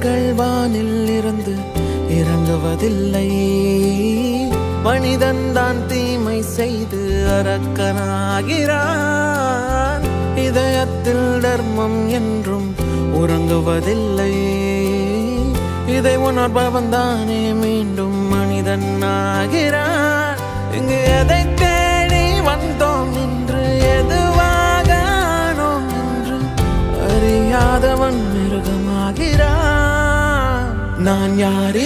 கதிர்கள் வானில் இருந்து இறங்குவதில்லை. மனிதன் தான் தீமை செய்து அரக்கனாகிறான். இதயத்தில் தர்மம் என்றும் உறங்குவதில்லை. இதை உணர்பவன் தானே மீண்டும் மனிதன் ஆகிறான். இங்கு எதை தேடி வந்தோம் என்று எதுவாக ஆனோம் என்று அறியாதவன் மிருகமாகிறான். நான் யார்